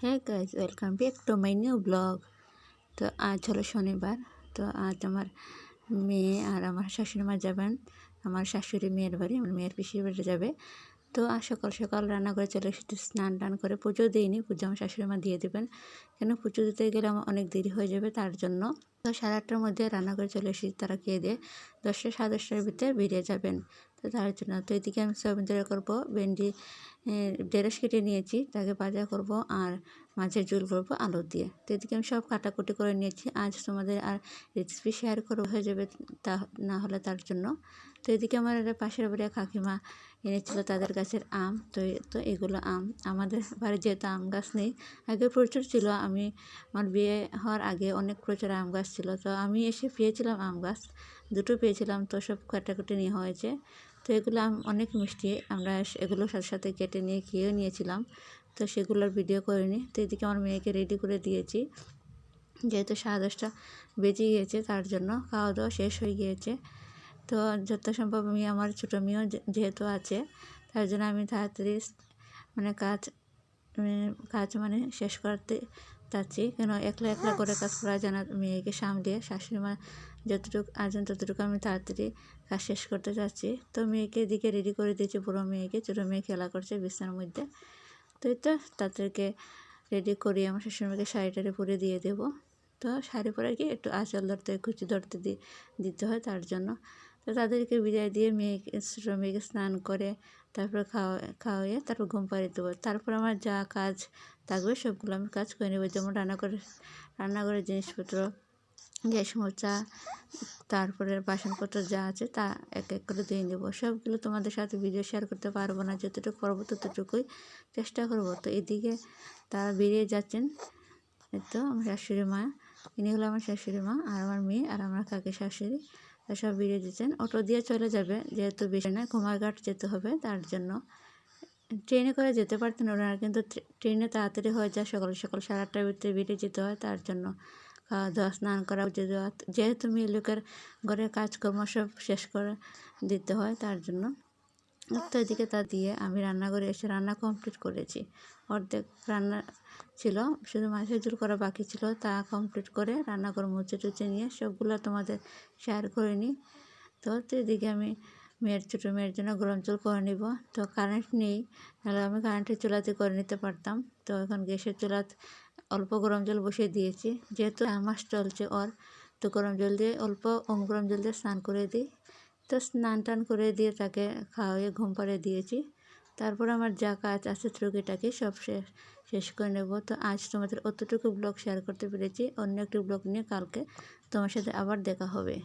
হ্যাঁ guys, welcome back to my new blog. তো আজ হলো শনিবার। তো আজ আমার মেয়ে আর আমার শাশুড়ি মা যাবেন আমার শাশুড়ি মেয়ের বাড়ি, আমার মেয়ের পিসির বাড়ি যাবে। তো আজ সকাল সকাল রান্না করে চলে এসেছি, স্নান টান করে। পুজো দিইনি, পুজো আমার শাশুড়ি মা দিয়ে দেবেন, কেন পুজো দিতে গেলে আমার অনেক দেরি হয়ে যাবে, তার জন্য। তো 8:30টার মধ্যে রান্না করে চলে এসেছি, তারা খেয়ে দিয়ে 10টা 10:30টার ভিতরে বেরিয়ে যাবেন। তো তার জন্য তো এদিকে আমি সয়াবিন তৈরি করবো, ভেন্ডি ঢেঁড়স কেটে নিয়েছি, তাকে ভাজা করব আর মাছের ঝোল করবো আলু দিয়ে। তো এদিকে আমি সব কাটাকুটি করে নিয়েছি। আজ তোমাদের আর রেসিপি শেয়ার করে হয়ে যাবে, তা না হলে তার জন্য। তো এদিকে আমার পাশের বাড়ি কাকিমা এনেছিল তাদের গাছের আম। তো এগুলো আম, আমাদের বাড়ি যেহেতু আম গাছ নেই, আগে প্রচুর ছিল। আমার বিয়ে হওয়ার আগে অনেক প্রচুর আম গাছ ছিল। তো আমি এসে পেয়েছিলাম আম গাছ, দুটো পেয়েছিলাম। তো সব কাটাকুটি নিয়ে হয়েছে। তো এগুলো অনেক মিষ্টি, আমরা এগুলোর সাথে সাথে কেটে নিয়ে খেয়েও নিয়েছিলাম। তো সেগুলোর ভিডিও করিনি। তো এদিকে আমার মেয়েকে রেডি করে দিয়েছি, যেহেতু 10:30 বেজে গিয়েছে, তার জন্য খাওয়া দাওয়া শেষ হয়ে গিয়েছে। তো যত সম্ভব আমি, আমার ছোটো মেয়েও যেহেতু আছে, তার জন্য আমি তাড়াতাড়ি মানে কাজ শেষ করতে চাচ্ছি, কেন একলা একলা করে কাজ করা যায় না। মেয়েকে সামলিয়ে শাশুড়ি মা যতটুকু আছেন ততটুকু আমি তাড়াতাড়ি কাজ শেষ করতে চাচ্ছি। তো মেয়েকে এদিকে রেডি করে দিয়েছি, বড়ো মেয়েকে। ছোটো মেয়ে খেলা করছে বিছানার মধ্যে। তো তাদেরকে রেডি করিয়ে আমার শাশুড়িমাকে শাড়িটারে পরে দিয়ে দেবো। তো শাড়ি পরে কি একটু আঁচল ধরতে, কুচি ধরতে দিতে হয়, তার জন্য। তো তাদেরকে বিদায় দিয়ে ছোটো মেয়েকে স্নান করে তারপর খাওয়াইয়ে তারপর ঘুম পাড়িয়ে দেবো। তারপর আমার যা কাজ থাকবে সবগুলো আমি কাজ করে নেবো, যেমন রান্নাঘরের জিনিসপত্র, গ্যাস মোছা, তারপরে বাসনপত্র যা আছে তা এক এক করে ধুয়ে নেব। সবগুলো তোমাদের সাথে ভিডিও শেয়ার করতে পারবো না, যতটুকু পারবো ততটুকুই চেষ্টা করব। তো এদিকে তারা বেরিয়ে যাচ্ছেন। তো আমার শাশুড়ি মা, ইনি হলো আমার শাশুড়ি মা, আর আমার মেয়ে আর আমার কাকি শাশুড়ি, সব বেরিয়ে যাচ্ছেন। অটো দিয়ে চলে যাবে, যেহেতু বেশি না, কুমারঘাট যেতে হবে, তার জন্য। ট্রেনে করে যেতে পারতেন ওনারা, কিন্তু ট্রেনে তাড়াতাড়ি হয়ে যায়, সকাল সকাল 8:30টার ভিতরে বেরিয়ে যেতে হয়, তার জন্য। খাওয়া দাওয়া, স্নান করা, পুজো দেওয়া, যেহেতু মেয়ে লোকের ঘরের কাজকর্ম সব শেষ করে দিতে হয়, তার জন্য। তো এদিকে তা দিয়ে আমি রান্নাঘরে এসে রান্না কমপ্লিট করেছি। অর্ধেক রান্না ছিল, শুধু মাছের ঝোল করা বাকি ছিল, তা কমপ্লিট করে রান্নাঘর মুছে টুচে নিয়ে সবগুলো তোমাদের শেয়ার করে নিই। তো এদিকে আমি ছোটো মেয়ের জন্য গরম জল করে নিব। তো কারেন্ট নেই, নাহলে আমি কারেন্টের চুলাতে করে নিতে পারতাম। তো এখন গ্যাসের চুলাতে অল্প গরম জল বসিয়ে দিয়েছি, যেহেতু মাস চলছে ওর। তো গরম জল দিয়ে অল্প গরম জল দিয়ে স্নান করে দিই। তো স্নান টান করে দিয়ে তাকে খাওয়াইয়ে ঘুম পাড়িয়ে দিয়েছি। তারপর আমার যা কাজ আছে টুকিটাকি সব শেষ করে নেব। তো আজ তোমাদের অতটুকু ব্লগ শেয়ার করতে পেরেছি। অন্য একটি ব্লগ নিয়ে কালকে তোমার সাথে আবার দেখা হবে।